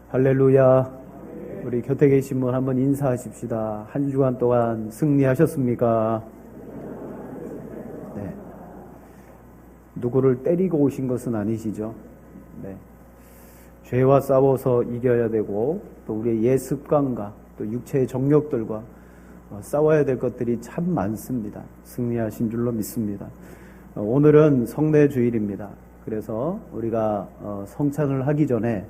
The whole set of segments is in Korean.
할렐루야. 우리 곁에 계신 분 한번 인사하십시다. 한 주간 동안 승리하셨습니까? 네. 누구를 때리고 오신 것은 아니시죠? 네. 죄와 싸워서 이겨야 되고 또 우리의 옛 습관과 또 육체의 정욕들과 싸워야 될 것들이 참 많습니다. 승리하신 줄로 믿습니다. 오늘은 성례 주일입니다. 그래서 우리가 성찬을 하기 전에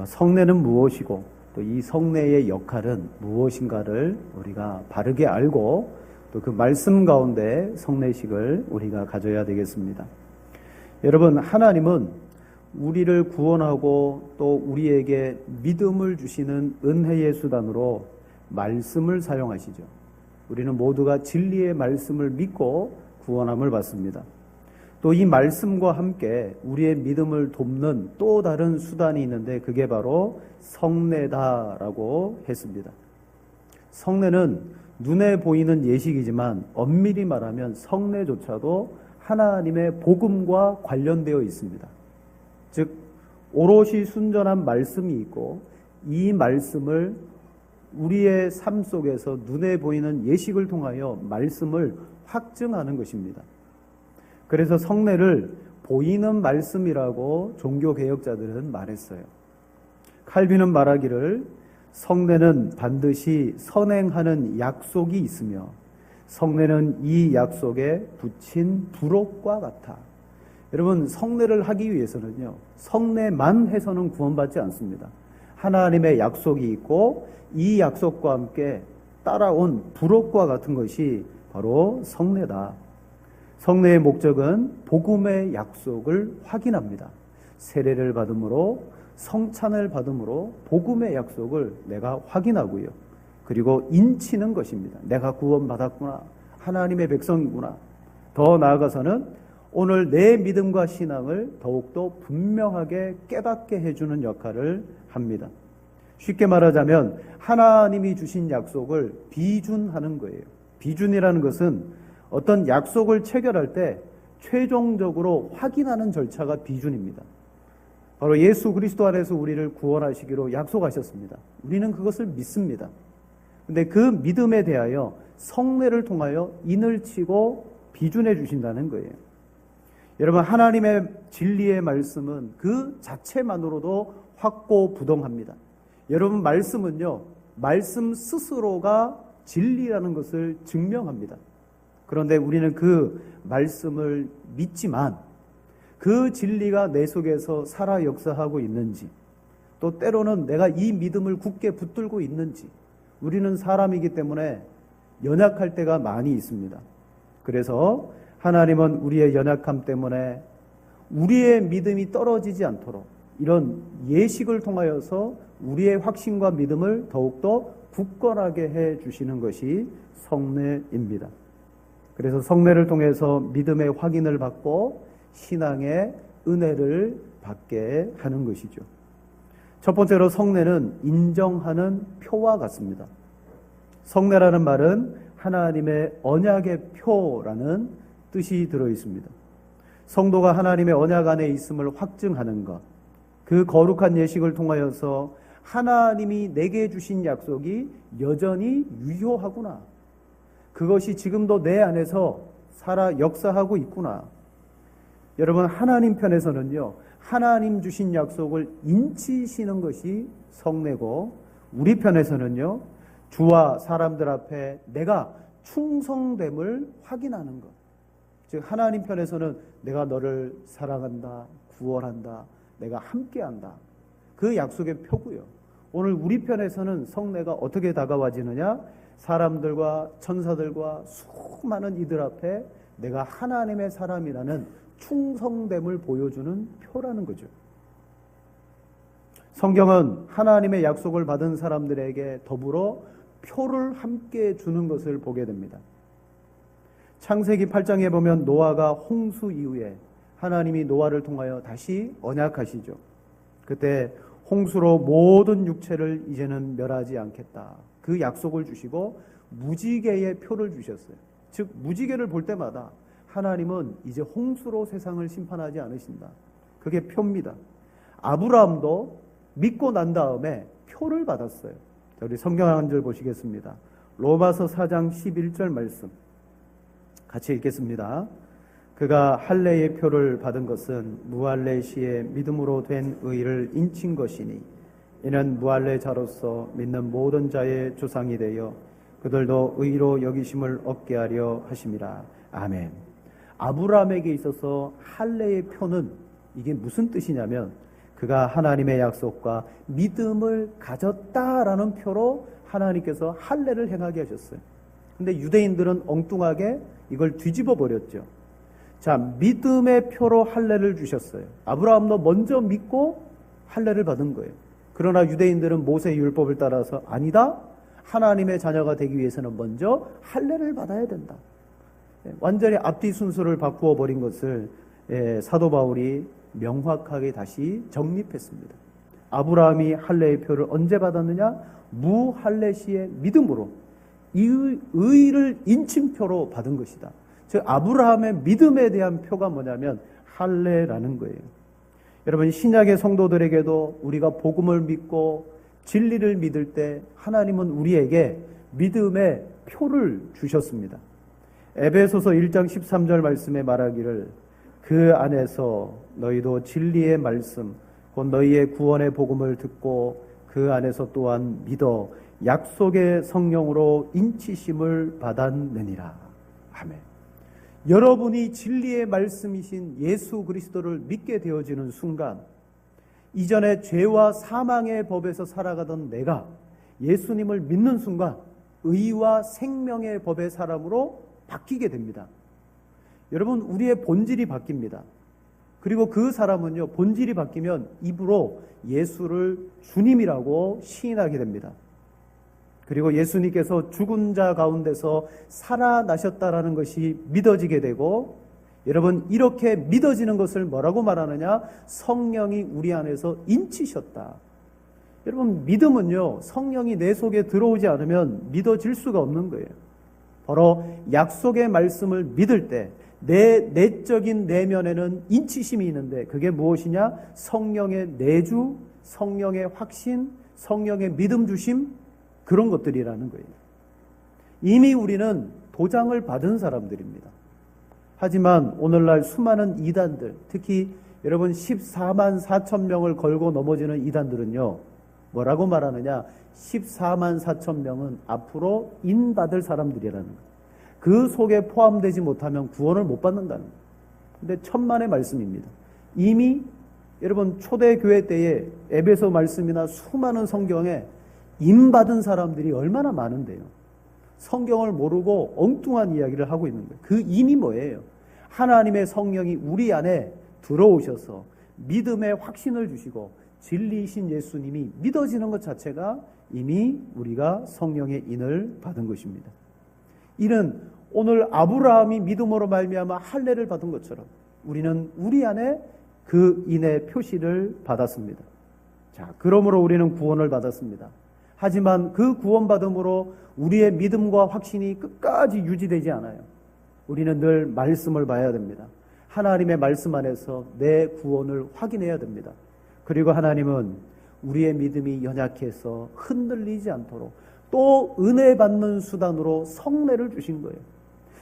성례는 무엇이고 또 이 성례의 역할은 무엇인가를 우리가 바르게 알고 또 그 말씀 가운데 성례식을 우리가 가져야 되겠습니다. 여러분, 하나님은 우리를 구원하고 또 우리에게 믿음을 주시는 은혜의 수단으로 말씀을 사용하시죠. 우리는 모두가 진리의 말씀을 믿고 구원함을 받습니다. 또 이 말씀과 함께 우리의 믿음을 돕는 또 다른 수단이 있는데 그게 바로 성례다라고 했습니다. 성례는 눈에 보이는 예식이지만 엄밀히 말하면 성례조차도 하나님의 복음과 관련되어 있습니다. 즉 오롯이 순전한 말씀이 있고 이 말씀을 우리의 삶 속에서 눈에 보이는 예식을 통하여 말씀을 확증하는 것입니다. 그래서 성례를 보이는 말씀이라고 종교개혁자들은 말했어요. 칼빈은 말하기를 성례는 반드시 선행하는 약속이 있으며 성례는 이 약속에 붙인 부록과 같아. 여러분, 성례를 하기 위해서는요, 성례만 해서는 구원받지 않습니다. 하나님의 약속이 있고 이 약속과 함께 따라온 부록과 같은 것이 바로 성례다. 성례의 목적은 복음의 약속을 확인합니다. 세례를 받음으로, 성찬을 받음으로 복음의 약속을 내가 확인하고요. 그리고 인치는 것입니다. 내가 구원받았구나. 하나님의 백성이구나. 더 나아가서는 오늘 내 믿음과 신앙을 더욱더 분명하게 깨닫게 해주는 역할을 합니다. 쉽게 말하자면 하나님이 주신 약속을 비준하는 거예요. 비준이라는 것은 어떤 약속을 체결할 때 최종적으로 확인하는 절차가 비준입니다. 바로 예수 그리스도 안에서 우리를 구원하시기로 약속하셨습니다. 우리는 그것을 믿습니다. 그런데 그 믿음에 대하여 성례를 통하여 인을 치고 비준해 주신다는 거예요. 여러분, 하나님의 진리의 말씀은 그 자체만으로도 확고부동합니다. 여러분, 말씀은요, 말씀 스스로가 진리라는 것을 증명합니다. 그런데 우리는 그 말씀을 믿지만 그 진리가 내 속에서 살아 역사하고 있는지, 또 때로는 내가 이 믿음을 굳게 붙들고 있는지, 우리는 사람이기 때문에 연약할 때가 많이 있습니다. 그래서 하나님은 우리의 연약함 때문에 우리의 믿음이 떨어지지 않도록 이런 예식을 통하여서 우리의 확신과 믿음을 더욱더 굳건하게 해 주시는 것이 성례입니다. 그래서 성례를 통해서 믿음의 확인을 받고 신앙의 은혜를 받게 하는 것이죠. 첫 번째로 성례는 인정하는 표와 같습니다. 성례라는 말은 하나님의 언약의 표라는 뜻이 들어 있습니다. 성도가 하나님의 언약 안에 있음을 확증하는 것, 그 거룩한 예식을 통하여서 하나님이 내게 주신 약속이 여전히 유효하구나. 그것이 지금도 내 안에서 살아 역사하고 있구나. 여러분, 하나님 편에서는요, 하나님 주신 약속을 인치시는 것이 성례고, 우리 편에서는요, 주와 사람들 앞에 내가 충성됨을 확인하는 것. 즉, 하나님 편에서는 내가 너를 사랑한다, 구원한다, 내가 함께한다. 그 약속의 표고요. 오늘 우리 편에서는 성례가 어떻게 다가와지느냐? 사람들과 천사들과 수많은 이들 앞에 내가 하나님의 사람이라는 충성됨을 보여주는 표라는 거죠. 성경은 하나님의 약속을 받은 사람들에게 더불어 표를 함께 주는 것을 보게 됩니다. 창세기 8장에 보면 노아가 홍수 이후에 하나님이 노아를 통하여 다시 언약하시죠. 그때 홍수로 모든 육체를 이제는 멸하지 않겠다. 그 약속을 주시고 무지개의 표를 주셨어요. 즉 무지개를 볼 때마다 하나님은 이제 홍수로 세상을 심판하지 않으신다. 그게 표입니다. 아브라함도 믿고 난 다음에 표를 받았어요. 자, 우리 성경 한 절 보시겠습니다. 로마서 4장 11절 말씀 같이 읽겠습니다. 그가 할례의 표를 받은 것은 무할례 시에 믿음으로 된 의를 인친 것이니 이는 무할례 자로서 믿는 모든 자의 조상이 되어 그들도 의로 여기심을 얻게 하려 하심이라. 아멘. 아브라함에게 있어서 할례의 표는 이게 무슨 뜻이냐면 그가 하나님의 약속과 믿음을 가졌다라는 표로 하나님께서 할례를 행하게 하셨어요. 근데 유대인들은 엉뚱하게 이걸 뒤집어 버렸죠. 자, 믿음의 표로 할례를 주셨어요. 아브라함도 먼저 믿고 할례를 받은 거예요. 그러나 유대인들은 모세의 율법을 따라서 아니다. 하나님의 자녀가 되기 위해서는 먼저 할례를 받아야 된다. 완전히 앞뒤 순서를 바꾸어 버린 것을 사도 바울이 명확하게 다시 정립했습니다. 아브라함이 할례의 표를 언제 받았느냐? 무할례 시의 믿음으로 의를 인침표로 받은 것이다. 즉 아브라함의 믿음에 대한 표가 뭐냐면 할례라는 거예요. 여러분, 신약의 성도들에게도 우리가 복음을 믿고 진리를 믿을 때 하나님은 우리에게 믿음의 표를 주셨습니다. 에베소서 1장 13절 말씀에 말하기를 그 안에서 너희도 진리의 말씀 곧 너희의 구원의 복음을 듣고 그 안에서 또한 믿어 약속의 성령으로 인치심을 받았느니라. 아멘. 여러분이 진리의 말씀이신 예수 그리스도를 믿게 되어지는 순간 이전에 죄와 사망의 법에서 살아가던 내가 예수님을 믿는 순간 의와 생명의 법의 사람으로 바뀌게 됩니다. 여러분, 우리의 본질이 바뀝니다. 그리고 그 사람은요, 본질이 바뀌면 입으로 예수를 주님이라고 시인하게 됩니다. 그리고 예수님께서 죽은 자 가운데서 살아나셨다라는 것이 믿어지게 되고, 여러분, 이렇게 믿어지는 것을 뭐라고 말하느냐? 성령이 우리 안에서 인치셨다. 여러분, 믿음은요, 성령이 내 속에 들어오지 않으면 믿어질 수가 없는 거예요. 바로 약속의 말씀을 믿을 때 내 내적인 내면에는 인치심이 있는데 그게 무엇이냐? 성령의 내주, 성령의 확신, 성령의 믿음 주심, 그런 것들이라는 거예요. 이미 우리는 도장을 받은 사람들입니다. 하지만 오늘날 수많은 이단들, 특히 여러분 14만 4천 명을 걸고 넘어지는 이단들은요, 뭐라고 말하느냐? 14만 4천 명은 앞으로 인받을 사람들이라는 거예요. 그 속에 포함되지 못하면 구원을 못 받는다는 거예요. 근데 천만의 말씀입니다. 이미 여러분 초대교회 때에 에베소 말씀이나 수많은 성경에 인받은 사람들이 얼마나 많은데요. 성경을 모르고 엉뚱한 이야기를 하고 있는 거예요. 그 인이 뭐예요? 하나님의 성령이 우리 안에 들어오셔서 믿음의 확신을 주시고 진리이신 예수님이 믿어지는 것 자체가 이미 우리가 성령의 인을 받은 것입니다. 이는 오늘 아브라함이 믿음으로 말미암아 할례를 받은 것처럼 우리는 우리 안에 그 인의 표시를 받았습니다. 자, 그러므로 우리는 구원을 받았습니다. 하지만 그 구원받음으로 우리의 믿음과 확신이 끝까지 유지되지 않아요. 우리는 늘 말씀을 봐야 됩니다. 하나님의 말씀 안에서 내 구원을 확인해야 됩니다. 그리고 하나님은 우리의 믿음이 연약해서 흔들리지 않도록 또 은혜 받는 수단으로 성례를 주신 거예요.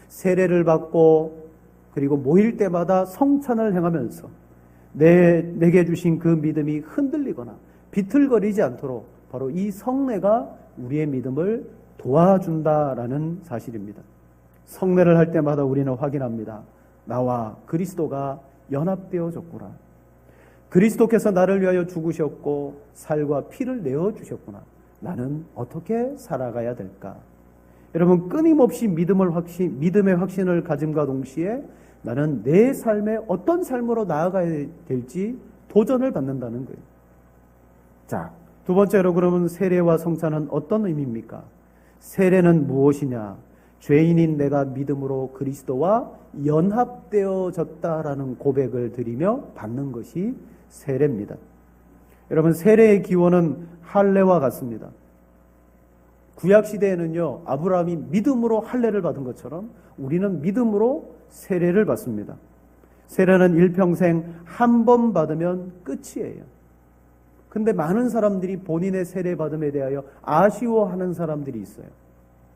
세례를 받고 그리고 모일 때마다 성찬을 행하면서 내게 주신 그 믿음이 흔들리거나 비틀거리지 않도록 바로 이 성례가 우리의 믿음을 도와준다라는 사실입니다. 성례를 할 때마다 우리는 확인합니다. 나와 그리스도가 연합되어졌구나. 그리스도께서 나를 위하여 죽으셨고 살과 피를 내어주셨구나. 나는 어떻게 살아가야 될까? 여러분, 끊임없이 믿음의 확신을 가짐과 동시에 나는 내 삶에 어떤 삶으로 나아가야 될지 도전을 받는다는 거예요. 자, 두 번째로 그러면 세례와 성찬은 어떤 의미입니까? 세례는 무엇이냐? 죄인인 내가 믿음으로 그리스도와 연합되어졌다라는 고백을 드리며 받는 것이 세례입니다. 여러분, 세례의 기원은 할례와 같습니다. 구약시대에는요, 아브라함이 믿음으로 할례를 받은 것처럼 우리는 믿음으로 세례를 받습니다. 세례는 일평생 한 번 받으면 끝이에요. 근데 많은 사람들이 본인의 세례받음에 대하여 아쉬워하는 사람들이 있어요.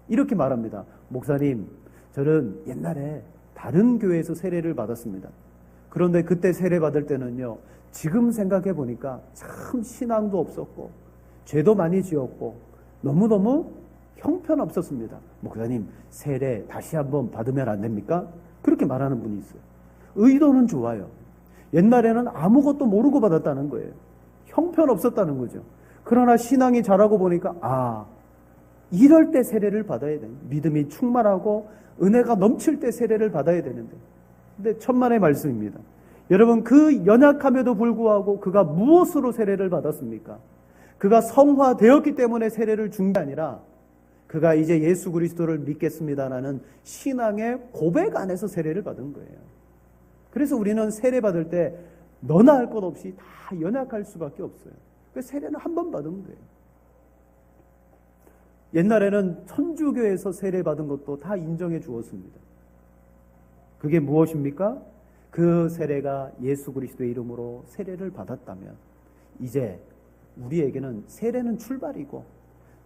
이렇게 말합니다. 목사님, 저는 옛날에 다른 교회에서 세례를 받았습니다. 그런데 그때 세례받을 때는요, 지금 생각해 보니까 참 신앙도 없었고 죄도 많이 지었고 너무너무 형편없었습니다. 목사님, 세례 다시 한번 받으면 안 됩니까? 그렇게 말하는 분이 있어요. 의도는 좋아요. 옛날에는 아무것도 모르고 받았다는 거예요. 형편없었다는 거죠. 그러나 신앙이 자라고 보니까 이럴 때 세례를 받아야 돼요. 믿음이 충만하고 은혜가 넘칠 때 세례를 받아야 되는데. 근데 천만의 말씀입니다. 여러분, 그 연약함에도 불구하고 그가 무엇으로 세례를 받았습니까? 그가 성화되었기 때문에 세례를 준 게 아니라 그가 이제 예수 그리스도를 믿겠습니다라는 신앙의 고백 안에서 세례를 받은 거예요. 그래서 우리는 세례 받을 때 너나 할 것 없이 다 연약할 수밖에 없어요. 그래서 세례는 한 번 받으면 돼요. 옛날에는 천주교에서 세례 받은 것도 다 인정해 주었습니다. 그게 무엇입니까? 그 세례가 예수 그리스도의 이름으로 세례를 받았다면 이제 우리에게는 세례는 출발이고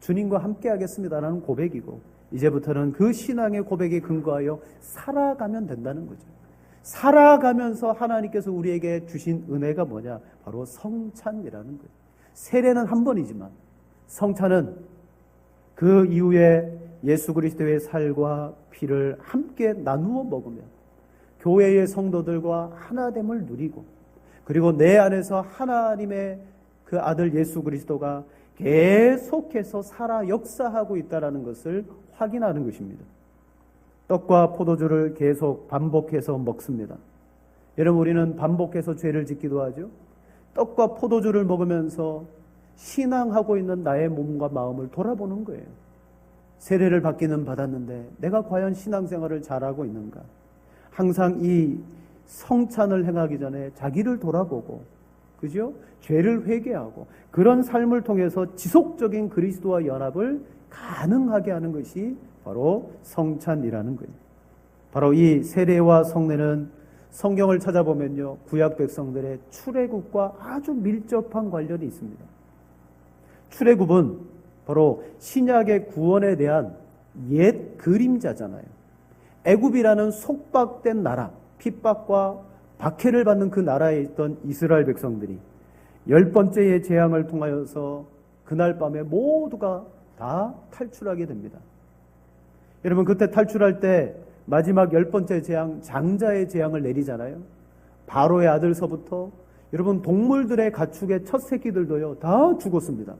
주님과 함께 하겠습니다라는 고백이고 이제부터는 그 신앙의 고백에 근거하여 살아가면 된다는 거죠. 살아가면서 하나님께서 우리에게 주신 은혜가 뭐냐? 바로 성찬이라는 거예요. 세례는 한 번이지만 성찬은 그 이후에 예수 그리스도의 살과 피를 함께 나누어 먹으며 교회의 성도들과 하나됨을 누리고 그리고 내 안에서 하나님의 그 아들 예수 그리스도가 계속해서 살아 역사하고 있다는 것을 확인하는 것입니다. 떡과 포도주를 계속 반복해서 먹습니다. 여러분, 우리는 반복해서 죄를 짓기도 하죠. 떡과 포도주를 먹으면서 신앙하고 있는 나의 몸과 마음을 돌아보는 거예요. 세례를 받기는 받았는데 내가 과연 신앙생활을 잘하고 있는가? 항상 이 성찬을 행하기 전에 자기를 돌아보고, 그죠? 죄를 회개하고 그런 삶을 통해서 지속적인 그리스도와 연합을 가능하게 하는 것이 바로 성찬이라는 거예요. 바로 이 세례와 성례는 성경을 찾아보면요, 구약 백성들의 출애굽과 아주 밀접한 관련이 있습니다. 출애굽은 바로 신약의 구원에 대한 옛 그림자잖아요. 애굽이라는 속박된 나라, 핍박과 박해를 받는 그 나라에 있던 이스라엘 백성들이 10번째의 재앙을 통하여서 그날 밤에 모두가 다 탈출하게 됩니다. 여러분, 그때 탈출할 때 마지막 10번째 재앙, 장자의 재앙을 내리잖아요. 바로의 아들서부터 여러분 동물들의 가축의 첫 새끼들도요 다 죽었습니다.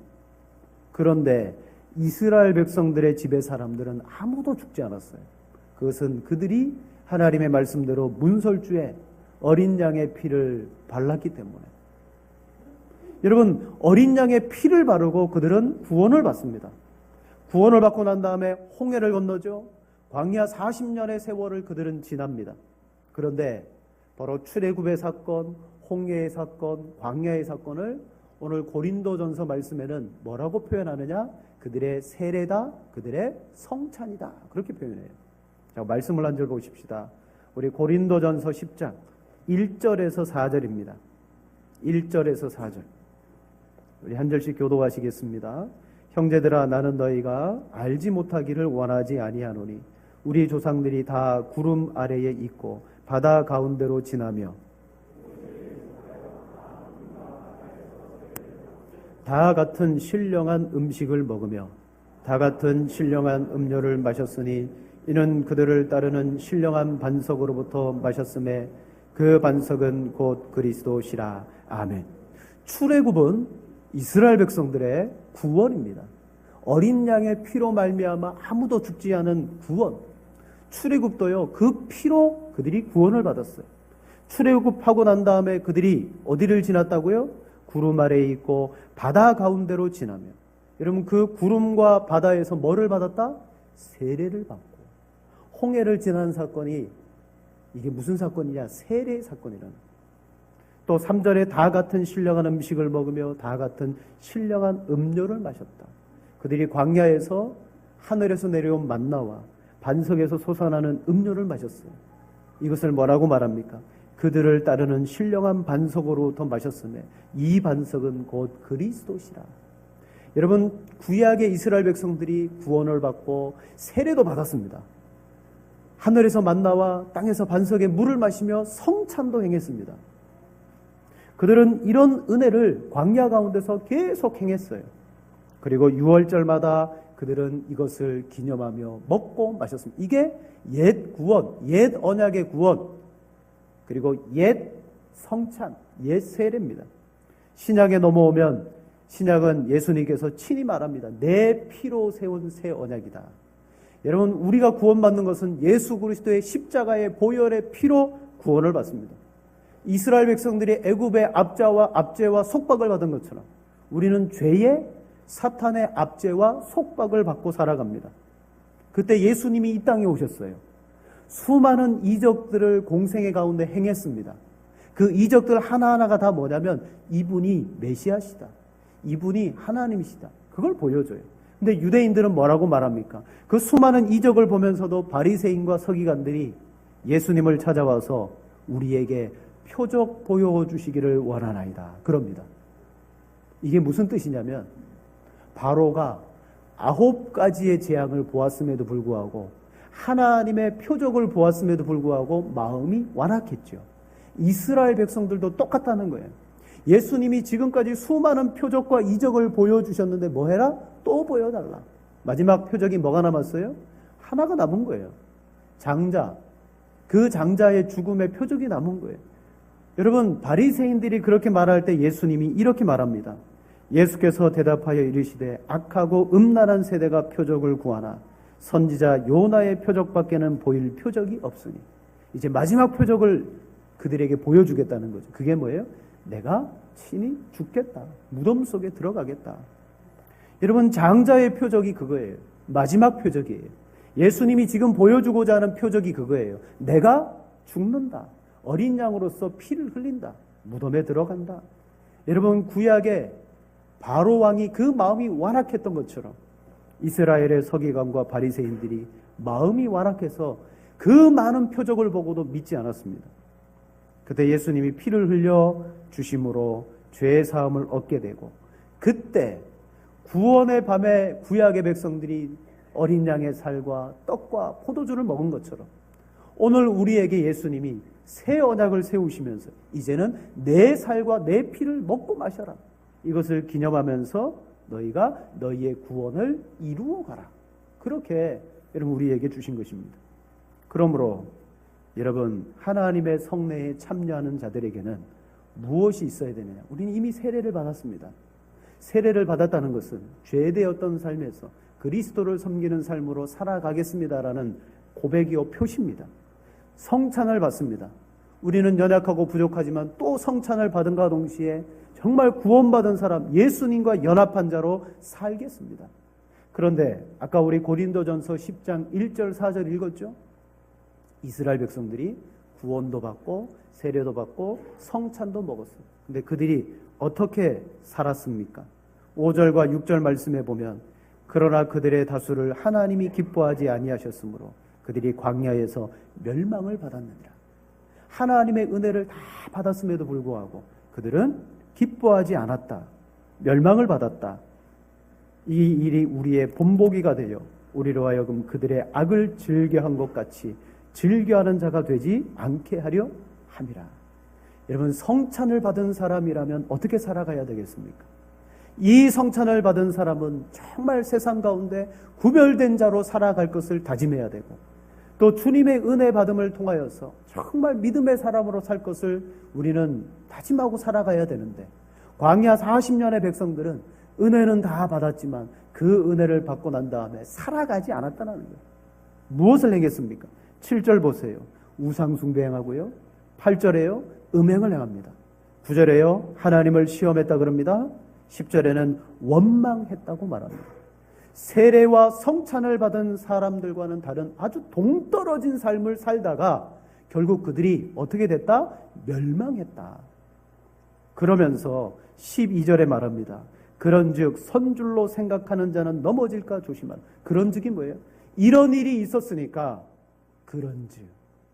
그런데 이스라엘 백성들의 집의 사람들은 아무도 죽지 않았어요. 그것은 그들이 하나님의 말씀대로 문설주에 어린 양의 피를 발랐기 때문에. 여러분, 어린 양의 피를 바르고 그들은 구원을 받습니다. 구원을 받고 난 다음에 홍해를 건너죠. 광야 40년의 세월을 그들은 지납니다. 그런데 바로 출애굽의 사건, 홍해의 사건, 광야의 사건을 오늘 고린도전서 말씀에는 뭐라고 표현하느냐? 그들의 세례다, 그들의 성찬이다, 그렇게 표현해요. 자, 말씀을 한 절 보십시다. 우리 고린도전서 10장 1절에서 4절입니다. 1절에서 4절. 우리 한 절씩 교도하시겠습니다. 형제들아, 나는 너희가 알지 못하기를 원하지 아니하노니 우리 조상들이 다 구름 아래에 있고 바다 가운데로 지나며 다 같은 신령한 음식을 먹으며 다 같은 신령한 음료를 마셨으니 이는 그들을 따르는 신령한 반석으로부터 마셨음에 그 반석은 곧 그리스도시라. 아멘. 출애굽은 이스라엘 백성들의 구원입니다. 어린 양의 피로 말미암아 아무도 죽지 않은 구원. 출애굽도요, 그 피로 그들이 구원을 받았어요. 출애굽하고 난 다음에 그들이 어디를 지났다고요? 구름 아래에 있고 바다 가운데로 지나며. 여러분, 그 구름과 바다에서 뭐를 받았다? 세례를 받고. 홍해를 지난 사건이 이게 무슨 사건이냐? 세례 사건이라는. 또 3절에 다 같은 신령한 음식을 먹으며 다 같은 신령한 음료를 마셨다. 그들이 광야에서 하늘에서 내려온 만나와 반석에서 솟아나는 음료를 마셨어요. 이것을 뭐라고 말합니까? 그들을 따르는 신령한 반석으로부터 마셨으며 이 반석은 곧 그리스도시라. 여러분, 구약의 이스라엘 백성들이 구원을 받고 세례도 받았습니다. 하늘에서 만나와 땅에서 반석의 물을 마시며 성찬도 행했습니다. 그들은 이런 은혜를 광야 가운데서 계속 행했어요. 그리고 6월절마다 그들은 이것을 기념하며 먹고 마셨습니다. 이게 옛 구원, 옛 언약의 구원, 그리고 옛 성찬, 옛 세례입니다. 신약에 넘어오면 신약은 예수님께서 친히 말합니다. 내 피로 세운 새 언약이다. 여러분, 우리가 구원받는 것은 예수 그리스도의 십자가의 보혈의 피로 구원을 받습니다. 이스라엘 백성들이 애굽의 압제와 속박을 받은 것처럼 우리는 죄의 사탄의 압제와 속박을 받고 살아갑니다. 그때 예수님이 이 땅에 오셨어요. 수많은 이적들을 공생의 가운데 행했습니다. 그 이적들 하나하나가 다 뭐냐면 이분이 메시아시다. 이분이 하나님이시다. 그걸 보여줘요. 근데 유대인들은 뭐라고 말합니까? 그 수많은 이적을 보면서도 바리새인과 서기관들이 예수님을 찾아와서 우리에게 표적 보여주시기를 원하나이다. 그럽니다. 이게 무슨 뜻이냐면 바로가 9가지의 재앙을 보았음에도 불구하고 하나님의 표적을 보았음에도 불구하고 마음이 완악했죠. 이스라엘 백성들도 똑같다는 거예요. 예수님이 지금까지 수많은 표적과 이적을 보여주셨는데 뭐 해라? 또 보여달라. 마지막 표적이 뭐가 남았어요? 하나가 남은 거예요. 장자. 그 장자의 죽음의 표적이 남은 거예요. 여러분, 바리새인들이 그렇게 말할 때 예수님이 이렇게 말합니다. 예수께서 대답하여 이르시되 악하고 음란한 세대가 표적을 구하나 선지자 요나의 표적밖에는 보일 표적이 없으니. 이제 마지막 표적을 그들에게 보여주겠다는 거죠. 그게 뭐예요? 내가 친히 죽겠다. 무덤 속에 들어가겠다. 여러분, 장자의 표적이 그거예요. 마지막 표적이에요. 예수님이 지금 보여주고자 하는 표적이 그거예요. 내가 죽는다. 어린 양으로서 피를 흘린다. 무덤에 들어간다. 여러분, 구약에 바로 왕이 그 마음이 완악했던 것처럼 이스라엘의 서기관과 바리새인들이 마음이 완악해서 그 많은 표적을 보고도 믿지 않았습니다. 그때 예수님이 피를 흘려 주심으로 죄의 사함을 얻게 되고, 그때 구원의 밤에 구약의 백성들이 어린 양의 살과 떡과 포도주를 먹은 것처럼 오늘 우리에게 예수님이 새 언약을 세우시면서 이제는 내 살과 내 피를 먹고 마셔라. 이것을 기념하면서 너희가 너희의 구원을 이루어 가라. 그렇게 여러분 우리에게 주신 것입니다. 그러므로 여러분, 하나님의 성례에 참여하는 자들에게는 무엇이 있어야 되느냐? 우리는 이미 세례를 받았습니다. 세례를 받았다는 것은 죄되었던 삶에서 그리스도를 섬기는 삶으로 살아가겠습니다라는 고백이요 표시입니다. 성찬을 받습니다. 우리는 연약하고 부족하지만 또 성찬을 받은과 동시에 정말 구원받은 사람, 예수님과 연합한 자로 살겠습니다. 그런데 아까 우리 고린도전서 10장 1절 4절 읽었죠? 이스라엘 백성들이 구원도 받고 세례도 받고 성찬도 먹었어요. 근데 그들이 어떻게 살았습니까? 5절과 6절 말씀에 보면 그러나 그들의 다수를 하나님이 기뻐하지 아니하셨으므로 그들이 광야에서 멸망을 받았느니라. 하나님의 은혜를 다 받았음에도 불구하고 그들은 기뻐하지 않았다. 멸망을 받았다. 이 일이 우리의 본보기가 되어 우리로 하여금 그들의 악을 즐겨한 것 같이 즐겨하는 자가 되지 않게 하려 함이라. 여러분, 성찬을 받은 사람이라면 어떻게 살아가야 되겠습니까? 이 성찬을 받은 사람은 정말 세상 가운데 구별된 자로 살아갈 것을 다짐해야 되고, 또 주님의 은혜 받음을 통하여서 정말 믿음의 사람으로 살 것을 우리는 다짐하고 살아가야 되는데, 광야 40년의 백성들은 은혜는 다 받았지만 그 은혜를 받고 난 다음에 살아가지 않았다는 거예요. 무엇을 행했습니까? 7절 보세요. 우상 숭배행하고요. 8절에요. 음행을 행합니다. 9절에요. 하나님을 시험했다 그럽니다. 10절에는 원망했다고 말합니다. 세례와 성찬을 받은 사람들과는 다른 아주 동떨어진 삶을 살다가 결국 그들이 어떻게 됐다? 멸망했다. 그러면서 12절에 말합니다. 그런즉 선줄로 생각하는 자는 넘어질까 조심하라. 그런즉이 뭐예요? 이런 일이 있었으니까 그런즉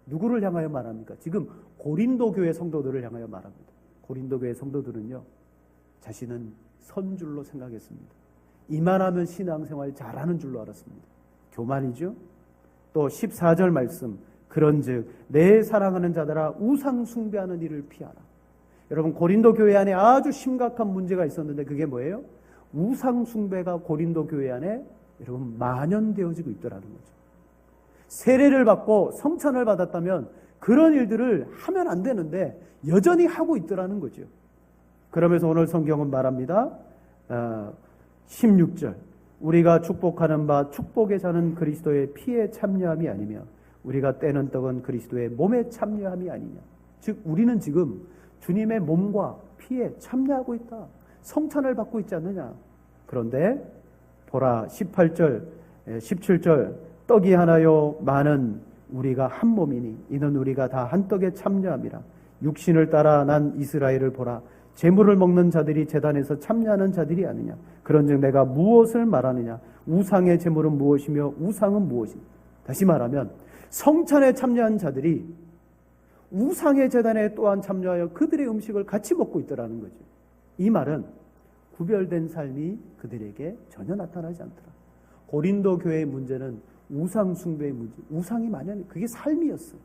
누구를 향하여 말합니까? 지금 고린도 교회 성도들을 향하여 말합니다. 고린도 교회 성도들은요, 자신은 선줄로 생각했습니다. 이만하면 신앙생활 잘하는 줄로 알았습니다. 교만이죠. 또 14절 말씀, 그런즉 내 사랑하는 자들아 우상 숭배하는 일을 피하라. 여러분, 고린도 교회 안에 아주 심각한 문제가 있었는데 그게 뭐예요? 우상 숭배가 고린도 교회 안에 여러분 만연되어지고 있더라는 거죠. 세례를 받고 성찬을 받았다면 그런 일들을 하면 안 되는데 여전히 하고 있더라는 거죠. 그러면서 오늘 성경은 말합니다. 16절, 우리가 축복하는 바 축복에 사는 그리스도의 피에 참여함이 아니며 우리가 떼는 떡은 그리스도의 몸에 참여함이 아니냐. 즉 우리는 지금 주님의 몸과 피에 참여하고 있다. 성찬을 받고 있지 않느냐. 그런데 보라, 18절 17절, 떡이 하나요 많은 우리가 한 몸이니 이는 우리가 다 한 떡에 참여함이라. 육신을 따라 난 이스라엘을 보라. 제물을 먹는 자들이 제단에서 참여하는 자들이 아니냐. 그런즉 내가 무엇을 말하느냐. 우상의 제물은 무엇이며 우상은 무엇이냐. 다시 말하면 성찬에 참여한 자들이 우상의 제단에 또한 참여하여 그들의 음식을 같이 먹고 있더라는 거죠. 이 말은 구별된 삶이 그들에게 전혀 나타나지 않더라. 고린도 교회의 문제는 우상 숭배의 문제, 우상이 만연해. 그게 삶이었어요.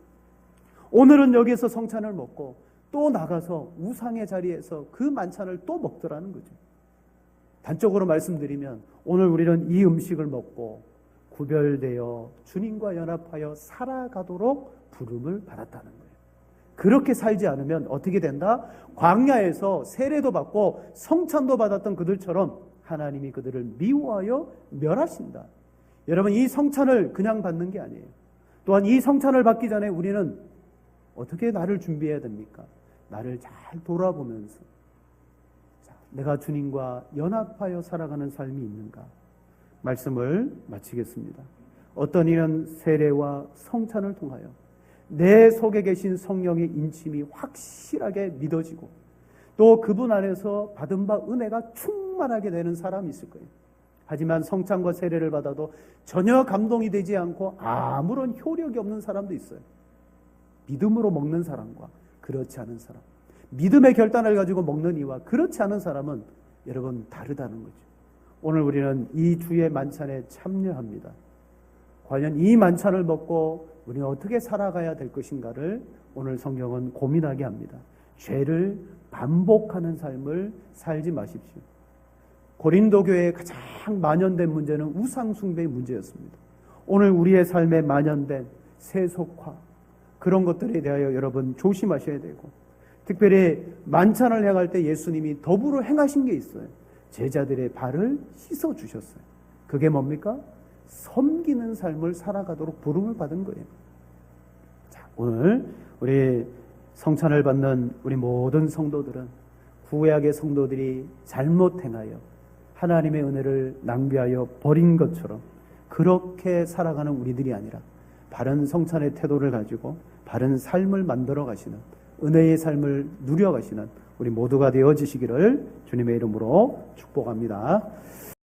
오늘은 여기에서 성찬을 먹고 또 나가서 우상의 자리에서 그 만찬을 또 먹더라는 거죠. 단적으로 말씀드리면 오늘 우리는 이 음식을 먹고 구별되어 주님과 연합하여 살아가도록 부름을 받았다는 거예요. 그렇게 살지 않으면 어떻게 된다? 광야에서 세례도 받고 성찬도 받았던 그들처럼 하나님이 그들을 미워하여 멸하신다. 여러분, 이 성찬을 그냥 받는 게 아니에요. 또한 이 성찬을 받기 전에 우리는 어떻게 나를 준비해야 됩니까? 나를 잘 돌아보면서 내가 주님과 연합하여 살아가는 삶이 있는가? 말씀을 마치겠습니다. 어떤 이는 세례와 성찬을 통하여 내 속에 계신 성령의 인침이 확실하게 믿어지고 또 그분 안에서 받은 바 은혜가 충만하게 되는 사람이 있을 거예요. 하지만 성찬과 세례를 받아도 전혀 감동이 되지 않고 아무런 효력이 없는 사람도 있어요. 믿음으로 먹는 사람과 그렇지 않은 사람, 믿음의 결단을 가지고 먹는 이와 그렇지 않은 사람은 여러분 다르다는 거죠. 오늘 우리는 이 주의 만찬에 참여합니다. 과연 이 만찬을 먹고 우리는 어떻게 살아가야 될 것인가를 오늘 성경은 고민하게 합니다. 죄를 반복하는 삶을 살지 마십시오. 고린도 교회의 가장 만연된 문제는 우상 숭배의 문제였습니다. 오늘 우리의 삶에 만연된 세속화, 그런 것들에 대하여 여러분 조심하셔야 되고, 특별히 만찬을 행할 때 예수님이 더불어 행하신 게 있어요. 제자들의 발을 씻어 주셨어요. 그게 뭡니까? 섬기는 삶을 살아가도록 부름을 받은 거예요. 자, 오늘 우리 성찬을 받는 우리 모든 성도들은 구약의 성도들이 잘못 행하여 하나님의 은혜를 낭비하여 버린 것처럼 그렇게 살아가는 우리들이 아니라 바른 성찬의 태도를 가지고 바른 삶을 만들어 가시는, 은혜의 삶을 누려 가시는 우리 모두가 되어지시기를 주님의 이름으로 축복합니다.